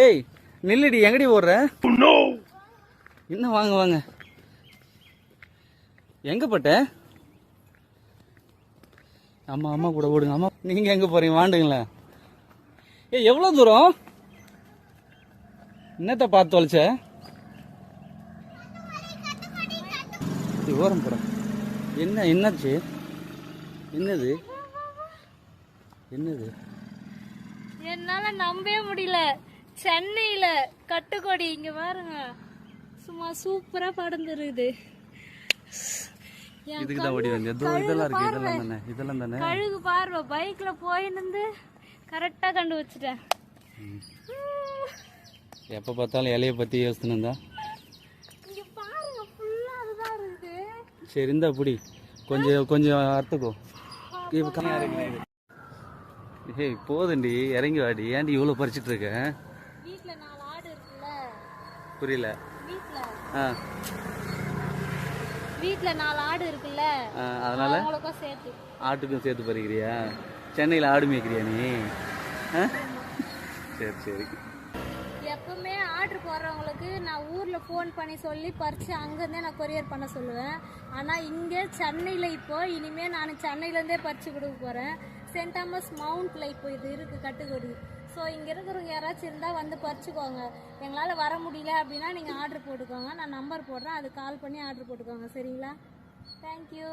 ஏய் நில்லுடி, எங்கடி ஓடுற? இன்னும் வாங்க வாங்க. எங்க பட்ட? அம்மா அம்மா கூட ஓடுங்க. அம்மா நீங்க எங்க போறீங்க? வாண்டுங்களா. ஏய் எவ்வளவு தூரம்? என்னத்த பார்த்து தொலைச்ச? ஓரம் போட. என்ன என்னாச்சு? என்னது என்னது? என்னால நம்பவே முடியல. சென்னையில கட்டுக்கோடி இங்க பாருங்க, சும்மா சூப்பரா படந்துருக்குது. இதுக்குதான் ஓடி வந்து இதெல்லாம் இருக்கு. இதெல்லாம் தானே? இதெல்லாம் தானே? கழுகு பார்வை பைக்ல போயிருந்து கரெக்டா கண்டு வச்சுட்டேன். எப்ப பார்த்தாலும் இலைய பத்தி யோசிச்சுனா இங்க பாருங்க, ஃபுல்லா அதுதான் இருக்கு. சரி இந்த அப்படி கொஞ்சம் கொஞ்சம் அறுத்துக்கோ. ஏய் போதுண்டி, இறங்கி வாடி. ஏன்டி இவ்வளவு பறிச்சிட்டு இருக்க? வீட்ல 4 ஆடு இருக்குல்ல. புரியல. வீட்ல 4 ஆடு இருக்குல்ல, அதனால அவங்களுக்கும் சேர்த்து ஆட்டுக்கும் சேர்த்து பறிக்கிறியா? சென்னையில ஆடு மேய்க்கிறியா நீ? சரி சரி. எப்பவுமே ஆர்டர் போடுறவங்களுக்கு நான் ஊர்ல ஃபோன் பண்ணி சொல்லி பறிச்சு அங்கேருந்தே நான் கொரியர் பண்ண சொல்லுவேன். ஆனால் இங்கே சென்னையில் இப்போ இனிமேல் நான் சென்னையிலேருந்தே பறிச்சு கொடுக்க போகிறேன். சென்ட் தாமஸ் மவுண்ட்ல இப்போ இது இருக்குது கட்டுக்கொடி. ஸோ இங்கே இருக்கிறவங்க யாராச்சும் இருந்தால் வந்து பறிச்சுக்கோங்க. எங்களால் வர முடியல அப்படின்னா நீங்கள் ஆர்டர் போட்டுக்கோங்க. நான் நம்பர் போடுறேன், அது கால் பண்ணி ஆர்டர் போட்டுக்கோங்க. சரிங்களா? தேங்க்யூ.